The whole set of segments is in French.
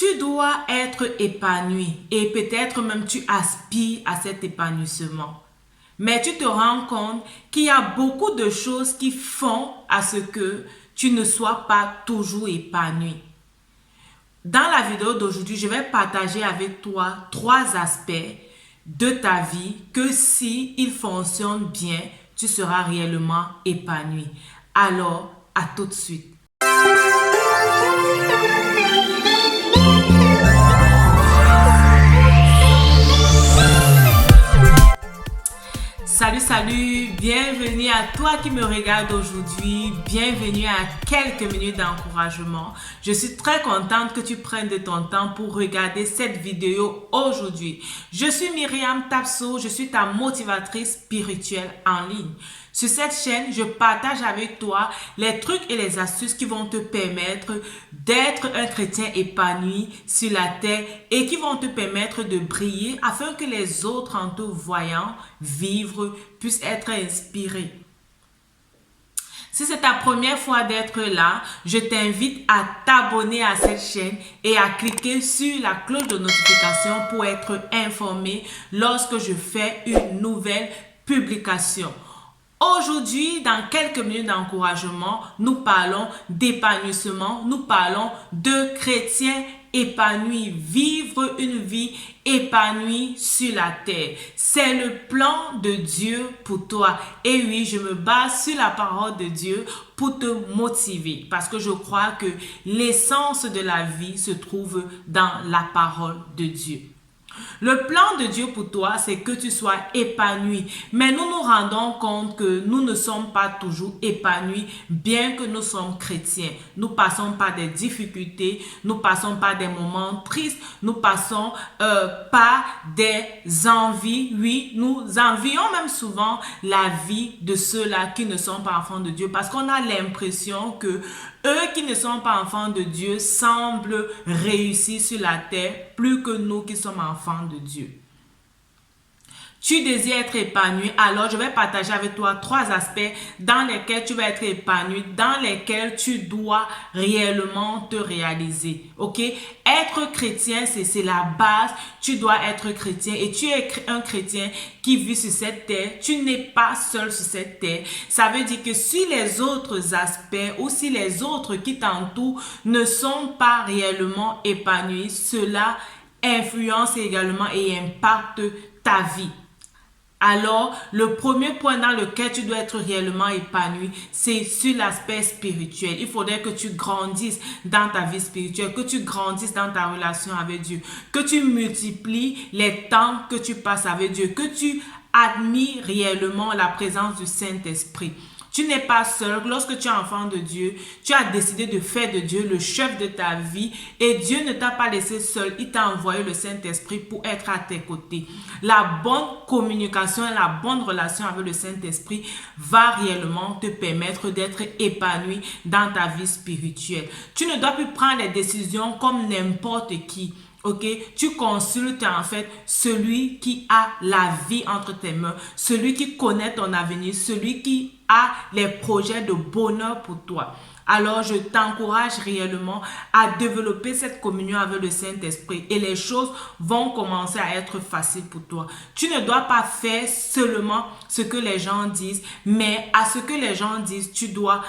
Tu dois être épanoui et peut-être même tu aspires à cet épanouissement. Mais tu te rends compte qu'il y a beaucoup de choses qui font à ce que tu ne sois pas toujours épanoui. Dans la vidéo d'aujourd'hui, je vais partager avec toi 3 aspects de ta vie que si ils fonctionnent bien, tu seras réellement épanoui. Alors, à tout de suite. Salut, bienvenue à toi qui me regarde aujourd'hui, bienvenue à quelques minutes d'encouragement. Je suis très contente que tu prennes de ton temps pour regarder cette vidéo aujourd'hui. Je suis Myriam Tapso, je suis ta motivatrice spirituelle en ligne. Sur cette chaîne, je partage avec toi les trucs et les astuces qui vont te permettre d'être un chrétien épanoui sur la terre et qui vont te permettre de briller afin que les autres en te voyant vivre puissent être inspirés. Si c'est ta première fois d'être là, je t'invite à t'abonner à cette chaîne et à cliquer sur la cloche de notification pour être informé lorsque je fais une nouvelle publication. Aujourd'hui, dans quelques minutes d'encouragement, nous parlons d'épanouissement, nous parlons de chrétiens épanouis, vivre une vie épanouie sur la terre. C'est le plan de Dieu pour toi. Et oui, je me base sur la parole de Dieu pour te motiver parce que je crois que l'essence de la vie se trouve dans la parole de Dieu. Le plan de Dieu pour toi, c'est que tu sois épanoui. Mais nous nous rendons compte que nous ne sommes pas toujours épanouis, bien que nous sommes chrétiens. Nous passons par des difficultés, nous passons par des moments tristes, nous passons par des envies. Oui, nous envions même souvent la vie de ceux-là qui ne sont pas enfants de Dieu parce qu'on a l'impression que eux qui ne sont pas enfants de Dieu semblent réussir sur la terre plus que nous qui sommes enfants de Dieu. Tu désires être épanoui, alors je vais partager avec toi 3 aspects dans lesquels tu vas être épanoui, dans lesquels tu dois réellement te réaliser. Ok? Être chrétien, c'est la base. Tu dois être chrétien et tu es un chrétien qui vit sur cette terre. Tu n'es pas seul sur cette terre. Ça veut dire que si les autres aspects ou si les autres qui t'entourent ne sont pas réellement épanouis, cela influence également et impacte ta vie. Alors, le premier point dans lequel tu dois être réellement épanoui, c'est sur l'aspect spirituel. Il faudrait que tu grandisses dans ta vie spirituelle, que tu grandisses dans ta relation avec Dieu, que tu multiplies les temps que tu passes avec Dieu, que tu admires réellement la présence du Saint-Esprit. Tu n'es pas seul. Lorsque tu es enfant de Dieu, tu as décidé de faire de Dieu le chef de ta vie et Dieu ne t'a pas laissé seul. Il t'a envoyé le Saint-Esprit pour être à tes côtés. La bonne communication et la bonne relation avec le Saint-Esprit va réellement te permettre d'être épanoui dans ta vie spirituelle. Tu ne dois plus prendre les décisions comme n'importe qui. Ok, tu consultes en fait celui qui a la vie entre tes mains, celui qui connaît ton avenir, celui qui a les projets de bonheur pour toi. Alors, je t'encourage réellement à développer cette communion avec le Saint-Esprit et les choses vont commencer à être faciles pour toi. Tu ne dois pas faire seulement ce que les gens disent, mais à ce que les gens disent, tu dois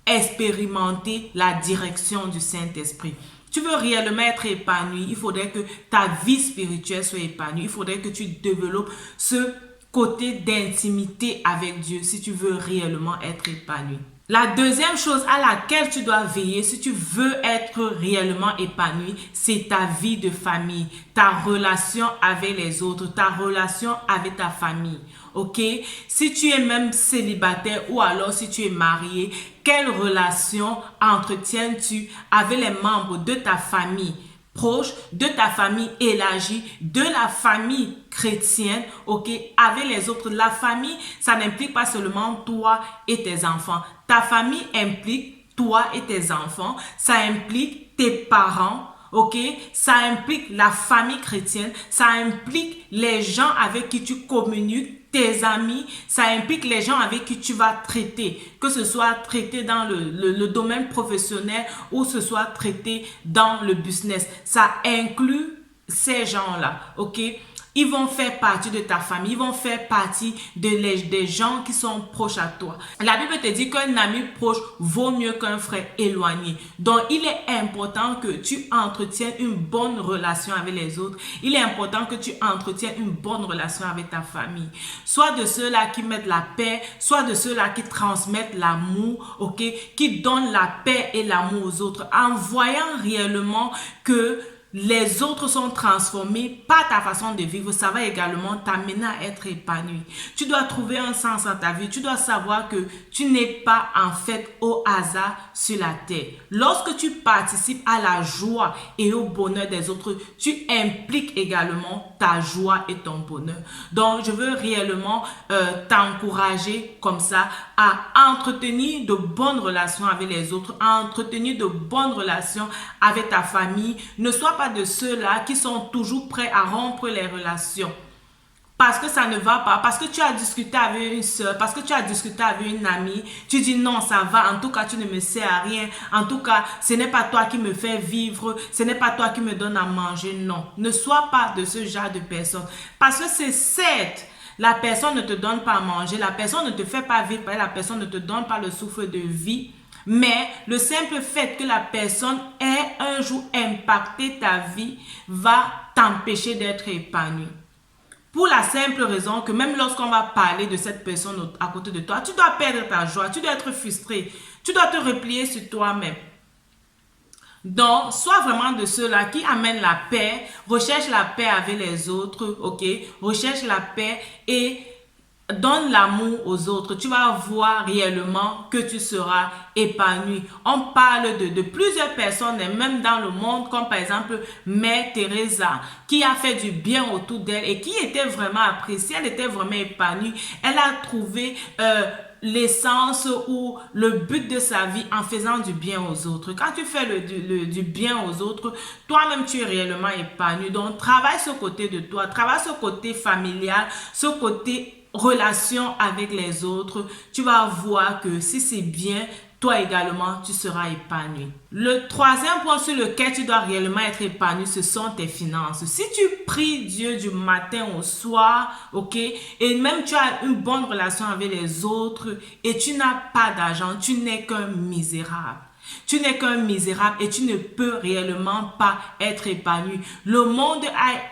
expérimenter la direction du Saint-Esprit. Tu veux réellement être épanoui, il faudrait que ta vie spirituelle soit épanouie. Il faudrait que tu développes ce côté d'intimité avec Dieu si tu veux réellement être épanoui. La deuxième chose à laquelle tu dois veiller si tu veux être réellement épanoui, c'est ta vie de famille, ta relation avec les autres, ta relation avec ta famille. Ok? Si tu es même célibataire ou alors si tu es marié, quelle relation entretiens-tu avec les membres de ta famille proche, de ta famille élargie, de la famille chrétienne, ok, avec les autres? La famille, ça n'implique pas seulement toi et tes enfants. Ta famille implique toi et tes enfants, ça implique tes parents, ok? Ça implique la famille chrétienne, ça implique les gens avec qui tu communiques, tes amis, ça implique les gens avec qui tu vas traiter, que ce soit traité dans le domaine professionnel ou ce soit traité dans le business. Ça inclut ces gens-là, ok? Ils vont faire partie de ta famille, ils vont faire partie des gens qui sont proches à toi. La Bible te dit qu'un ami proche vaut mieux qu'un frère éloigné. Donc, il est important que tu entretiennes une bonne relation avec les autres. Il est important que tu entretiennes une bonne relation avec ta famille. Soit de ceux-là qui mettent la paix, soit de ceux-là qui transmettent l'amour, ok, qui donnent la paix et l'amour aux autres, en voyant réellement que les autres sont transformés par ta façon de vivre, ça va également t'amener à être épanoui. Tu dois trouver un sens dans ta vie. Tu dois savoir que tu n'es pas en fait au hasard sur la terre. Lorsque tu participes à la joie et au bonheur des autres, tu impliques également ta joie et ton bonheur. Donc, je veux réellement t'encourager comme ça à entretenir de bonnes relations avec les autres, à entretenir de bonnes relations avec ta famille. Ne sois pas de ceux-là qui sont toujours prêts à rompre les relations parce que ça ne va pas, parce que tu as discuté avec une soeur, parce que tu as discuté avec une amie, tu dis non, ça va, en tout cas tu ne me sers à rien, en tout cas ce n'est pas toi qui me fais vivre, ce n'est pas toi qui me donne à manger. Non, ne sois pas de ce genre de personne, parce que c'est certes, la personne ne te donne pas à manger, la personne ne te fait pas vivre, la personne ne te donne pas le souffle de vie. Mais le simple fait que la personne ait un jour impacté ta vie va t'empêcher d'être épanoui. Pour la simple raison que même lorsqu'on va parler de cette personne à côté de toi, tu dois perdre ta joie, tu dois être frustré, tu dois te replier sur toi-même. Donc, sois vraiment de ceux-là qui amènent la paix, recherche la paix avec les autres, ok? Recherche la paix et donne l'amour aux autres. Tu vas voir réellement que tu seras épanoui. On parle de plusieurs personnes, même dans le monde, comme par exemple Mère Teresa, qui a fait du bien autour d'elle et qui était vraiment appréciée, elle était vraiment épanouie. Elle a trouvé l'essence ou le but de sa vie en faisant du bien aux autres. Quand tu fais du bien aux autres, toi-même tu es réellement épanoui. Donc, travaille ce côté de toi, travaille ce côté familial, ce côté relation avec les autres. Tu vas voir que si c'est bien, toi également, tu seras épanoui. Le troisième point sur lequel tu dois réellement être épanoui, ce sont tes finances. Si tu pries Dieu du matin au soir, ok, et même tu as une bonne relation avec les autres et tu n'as pas d'argent, tu n'es qu'un misérable. Tu n'es qu'un misérable et tu ne peux réellement pas être épanoui. Le monde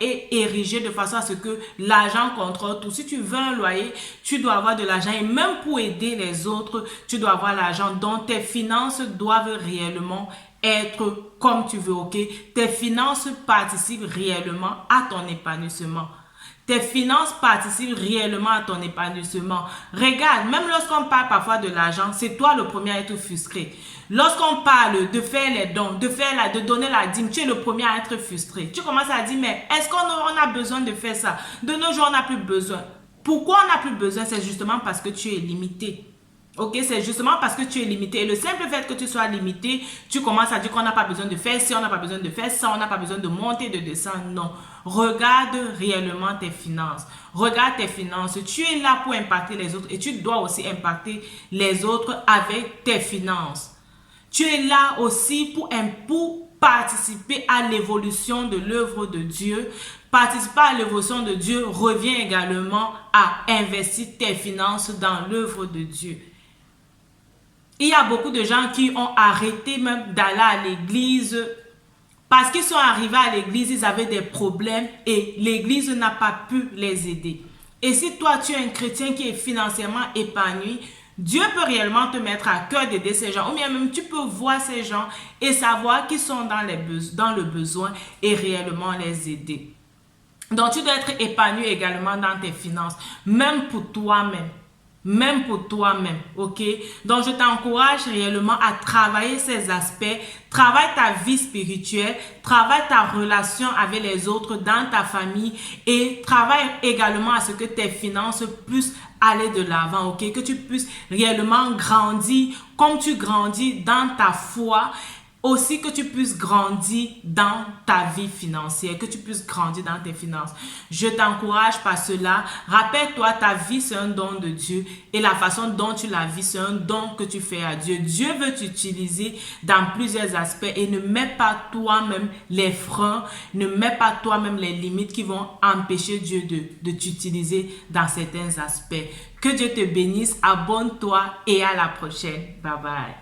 est érigé de façon à ce que l'argent contrôle tout. Si tu veux un loyer, tu dois avoir de l'argent et même pour aider les autres, tu dois avoir l'argent. Donc tes finances doivent réellement être comme tu veux, ok? Tes finances participent réellement à ton épanouissement. Tes finances participent réellement à ton épanouissement. Regarde, même lorsqu'on parle parfois de l'argent, c'est toi le premier à être frustré. Lorsqu'on parle de faire les dons, de donner la dîme, tu es le premier à être frustré. Tu commences à dire, mais est-ce qu'on a besoin de faire ça? De nos jours, on n'a plus besoin. Pourquoi on n'a plus besoin? C'est justement parce que tu es limité. Ok, c'est justement parce que tu es limité. Et le simple fait que tu sois limité, tu commences à dire qu'on n'a pas besoin de faire ci, on n'a pas besoin de faire ça, on n'a pas besoin de monter, de descendre. Non. Regarde réellement tes finances. Regarde tes finances. Tu es là pour impacter les autres et tu dois aussi impacter les autres avec tes finances. Tu es là aussi pour participer à l'évolution de l'œuvre de Dieu. Participer à l'évolution de Dieu revient également à investir tes finances dans l'œuvre de Dieu. Il y a beaucoup de gens qui ont arrêté même d'aller à l'église parce qu'ils sont arrivés à l'église, ils avaient des problèmes et l'église n'a pas pu les aider. Et si toi, tu es un chrétien qui est financièrement épanoui, Dieu peut réellement te mettre à cœur d'aider ces gens. Ou bien même tu peux voir ces gens et savoir qu'ils sont dans le besoin et réellement les aider. Donc tu dois être épanoui également dans tes finances, même pour toi-même. Même pour toi-même, ok? Donc, je t'encourage réellement à travailler ces aspects. Travaille ta vie spirituelle, travaille ta relation avec les autres dans ta famille et travaille également à ce que tes finances puissent aller de l'avant, ok? Que tu puisses réellement grandir comme tu grandis dans ta foi aussi que tu puisses grandir dans ta vie financière, que tu puisses grandir dans tes finances. Je t'encourage par cela. Rappelle-toi, ta vie, c'est un don de Dieu et la façon dont tu la vis, c'est un don que tu fais à Dieu. Dieu veut t'utiliser dans plusieurs aspects et ne mets pas toi-même les freins, ne mets pas toi-même les limites qui vont empêcher Dieu de t'utiliser dans certains aspects. Que Dieu te bénisse, abonne-toi et à la prochaine. Bye bye.